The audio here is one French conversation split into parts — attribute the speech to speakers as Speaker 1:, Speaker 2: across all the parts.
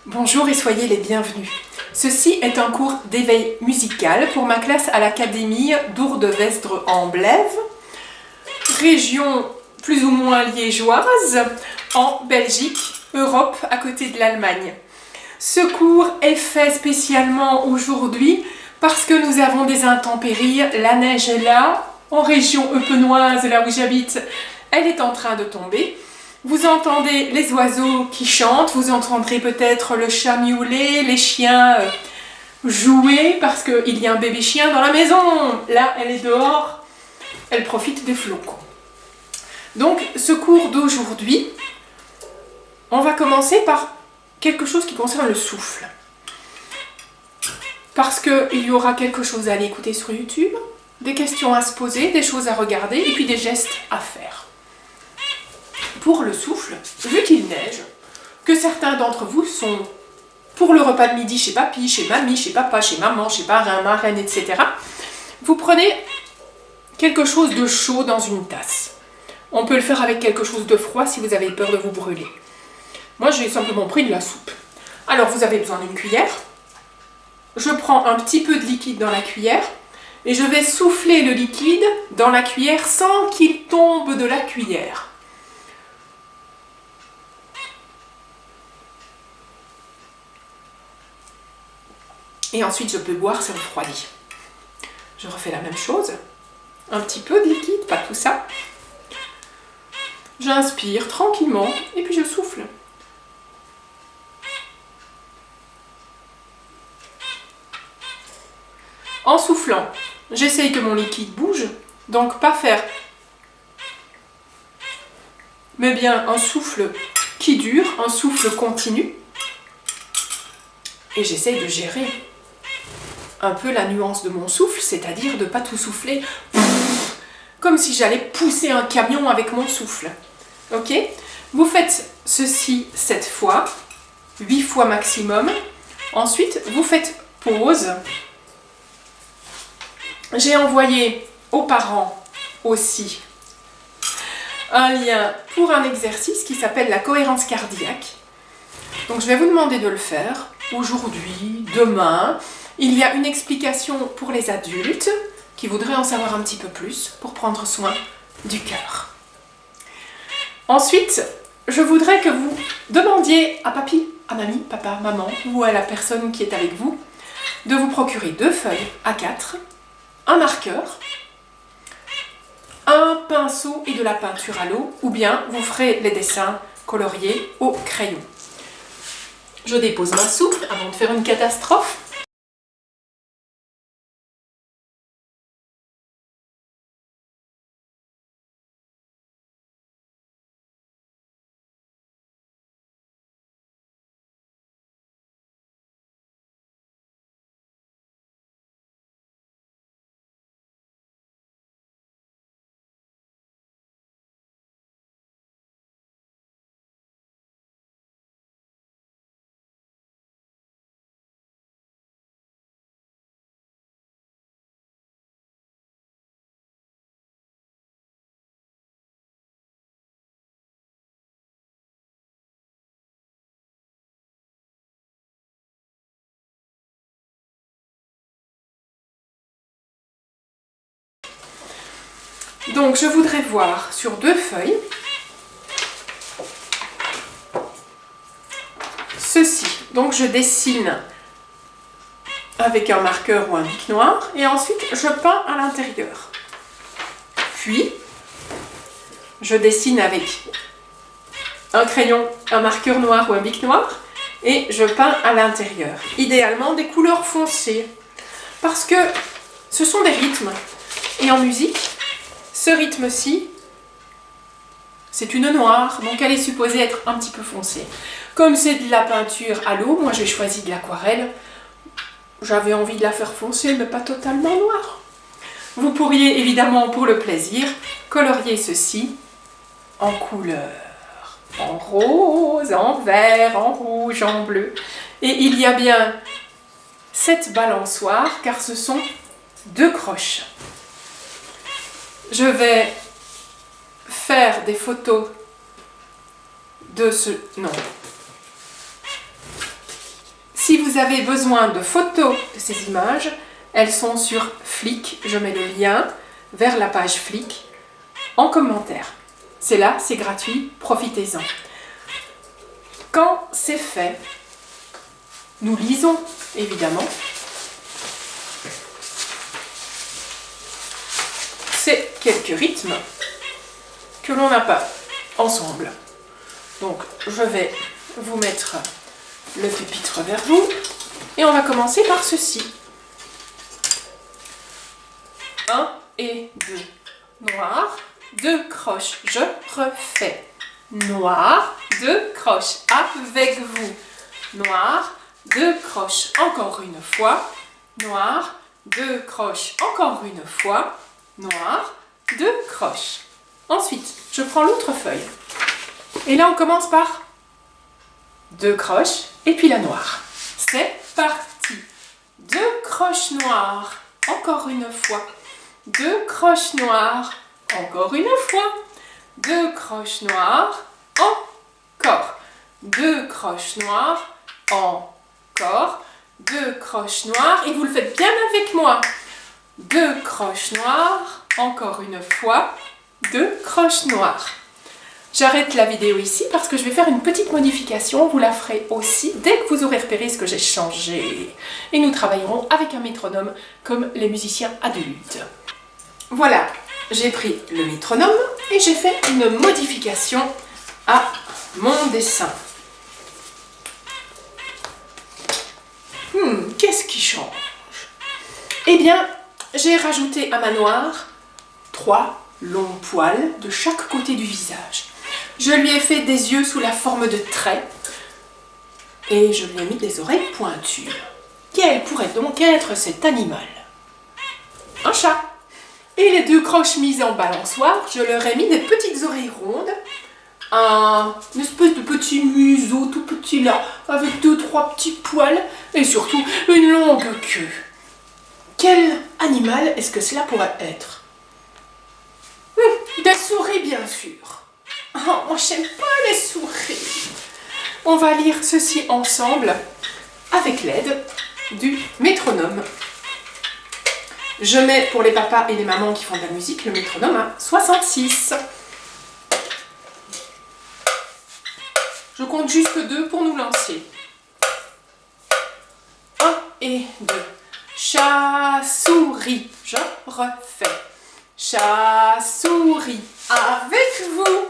Speaker 1: Bonjour et soyez les bienvenus. Ceci est un cours d'éveil musical pour ma classe à l'Académie d'Ourde-Vesdre en Blève, région plus ou moins liégeoise, en Belgique, Europe, à côté de l'Allemagne. Ce cours est fait spécialement aujourd'hui parce que nous avons des intempéries, la neige est là, en région eupenoise, là où j'habite, elle est en train de tomber. Vous entendez les oiseaux qui chantent, vous entendrez peut-être le chat miauler, les chiens jouer parce qu'il y a un bébé chien dans la maison. Là, elle est dehors, elle profite des flocons. Donc, ce cours d'aujourd'hui, on va commencer par quelque chose qui concerne le souffle. Parce qu'il y aura quelque chose à aller écouter sur YouTube, des questions à se poser, des choses à regarder et puis des gestes à faire. Pour le souffle, vu qu'il neige, que certains d'entre vous sont pour le repas de midi chez papy, chez mamie, chez papa, chez maman, chez parrain, marraine, etc. Vous prenez quelque chose de chaud dans une tasse. On peut le faire avec quelque chose de froid si vous avez peur de vous brûler. Moi, j'ai simplement pris de la soupe. Alors, vous avez besoin d'une cuillère. Je prends un petit peu de liquide dans la cuillère et je vais souffler le liquide dans la cuillère sans qu'il tombe de la cuillère. Et ensuite, je peux boire, ça refroidit. Je refais la même chose. Un petit peu de liquide, pas tout ça. J'inspire tranquillement et puis je souffle. En soufflant, j'essaye que mon liquide bouge, donc pas faire, mais bien un souffle qui dure, un souffle continu. Et j'essaye de gérer un peu la nuance de mon souffle, c'est-à-dire de ne pas tout souffler comme si j'allais pousser un camion avec mon souffle. Ok ? Vous faites ceci 7 fois, 8 fois maximum. Ensuite, vous faites pause. J'ai envoyé aux parents aussi un lien pour un exercice qui s'appelle la cohérence cardiaque. Donc je vais vous demander de le faire aujourd'hui, demain. Il y a une explication pour les adultes qui voudraient en savoir un petit peu plus pour prendre soin du cœur. Ensuite, je voudrais que vous demandiez à papy, à mamie, papa, maman ou à la personne qui est avec vous de vous procurer 2 feuilles A4, un marqueur, un pinceau et de la peinture à l'eau, ou bien vous ferez les dessins coloriés au crayon. Je dépose ma soupe avant de faire une catastrophe. Donc je voudrais voir sur 2 feuilles ceci. Donc je dessine avec un marqueur ou un bic noir et ensuite je peins à l'intérieur. Puis je dessine avec un crayon, un marqueur noir ou un bic noir et je peins à l'intérieur. Idéalement des couleurs foncées parce que ce sont des rythmes et en musique, ce rythme-ci, c'est une noire, donc elle est supposée être un petit peu foncée. Comme c'est de la peinture à l'eau, moi j'ai choisi de l'aquarelle. J'avais envie de la faire foncée, mais pas totalement noire. Vous pourriez évidemment, pour le plaisir, colorier ceci en couleurs. En rose, en vert, en rouge, en bleu. Et il y a bien 7 balançoires, car ce sont 2 croches. Je vais faire des photos de ce... Non. Si vous avez besoin de photos de ces images, elles sont sur Flick. Je mets le lien vers la page Flick en commentaire. C'est là, c'est gratuit, profitez-en. Quand c'est fait, nous lisons évidemment. C'est quelques rythmes que l'on n'a pas ensemble. Donc je vais vous mettre le pupitre vers vous et on va commencer par ceci. 1 et 2. Noir, 2 croches, je refais. Noir, 2 croches avec vous. Noir, 2 croches, encore une fois. Noir, 2 croches, encore une fois. Noir, 2 croches. Ensuite, je prends l'autre feuille. Et là, on commence par 2 croches et puis la noire. C'est parti. 2 croches noires, encore une fois. 2 croches noires, encore une fois. 2 croches noires, encore. 2 croches noires, encore. 2 croches noires, et vous le faites bien avec moi. 2 croches noires, encore une fois. 2 croches noires. J'arrête la vidéo ici parce que je vais faire une petite modification. Vous la ferez aussi dès que vous aurez repéré ce que j'ai changé. Et nous travaillerons avec un métronome comme les musiciens adultes. Voilà, j'ai pris le métronome et j'ai fait une modification à mon dessin. Qu'est-ce qui change? Eh bien, j'ai rajouté à ma noire 3 longs poils de chaque côté du visage. Je lui ai fait des yeux sous la forme de traits et je lui ai mis des oreilles pointues. Quel pourrait donc être cet animal? Un chat. Et les 2 croches mises en balançoire, je leur ai mis des petites oreilles rondes, une espèce de petit museau tout petit là, avec 2-3 petits poils et surtout une longue queue. Quel animal est-ce que cela pourrait être? Des souris, bien sûr. Oh, moi, j'aime pas les souris. On va lire ceci ensemble avec l'aide du métronome. Je mets pour les papas et les mamans qui font de la musique le métronome à 66. Je compte juste 2 pour nous lancer. 1 et 2. Chat, souris, je refais. Chat, souris, avec vous.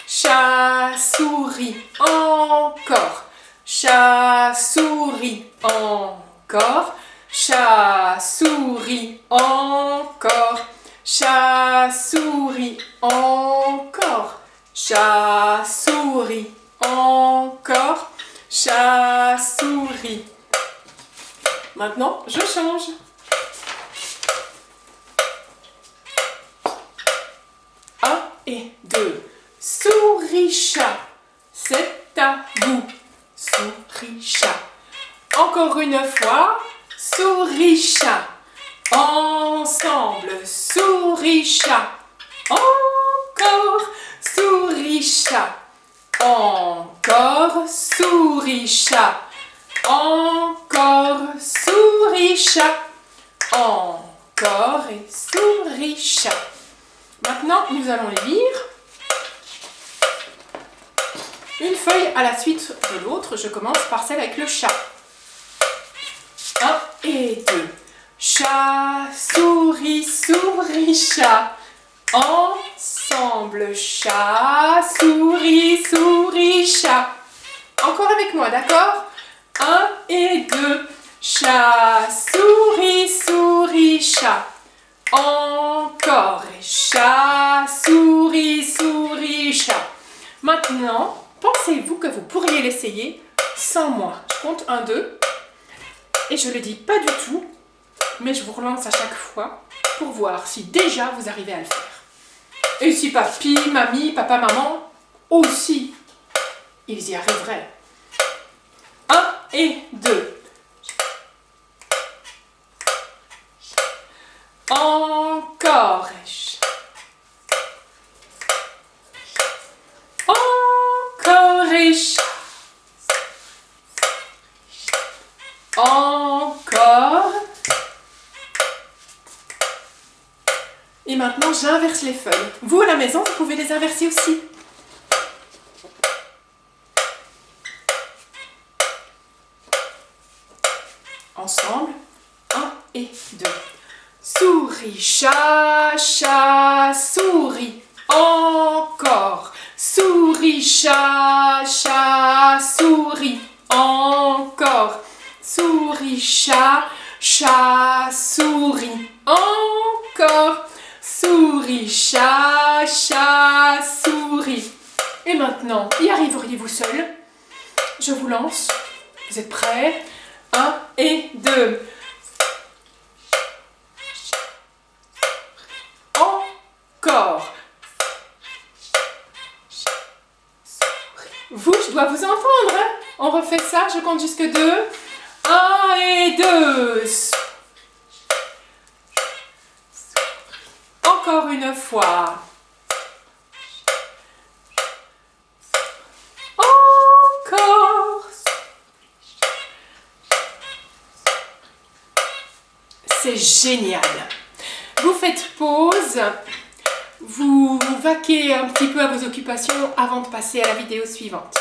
Speaker 1: Chat, souris, encore. Chat, souris, encore. Chat, souris, encore. Chat, souris, encore. Chat, souris, encore. Chat, souris. Maintenant, je change. 1 et 2. Souris, chat, c'est à vous. Souris, chat. Encore une fois. Souris, chat. Ensemble. Souris, chat. Encore. Souris, chat. Encore. Souris, chat. Encore. Souris, chat. Encore et souris, chat. Maintenant, nous allons les lire. Une feuille à la suite de l'autre. Je commence par celle avec le chat. 1 et 2. Chat, souris, souris, chat. Ensemble, chat, souris, souris, chat. Encore avec moi, d'accord? 1 et 2. Chat, souris, souris, chat. Encore. Et chat, souris, souris, chat. Maintenant, pensez-vous que vous pourriez l'essayer sans moi? Je compte 1, 2. Et je ne le dis pas du tout, mais je vous relance à chaque fois pour voir si déjà vous arrivez à le faire. Et si papy, mamie, papa, maman aussi, ils y arriveraient. 1 et 2. Encore. Encore et maintenant, j'inverse les feuilles. Vous, à la maison, vous pouvez les inverser aussi. Ensemble, 1 et 2. Souris, chat, chat, souris. Encore. Souris, chat, chat, souris. Encore. Souris, chat, chat, souris. Encore. Souris, chat, chat, souris. Et maintenant, y arriveriez-vous seul? Je vous lance. Vous êtes prêts? 1 et 2. Encore. Vous, je dois vous entendre. Hein? On refait ça, je compte jusque 2. 1 et 2. Encore une fois. Encore. C'est génial. Vous faites pause. Vous vaquez un petit peu à vos occupations avant de passer à la vidéo suivante.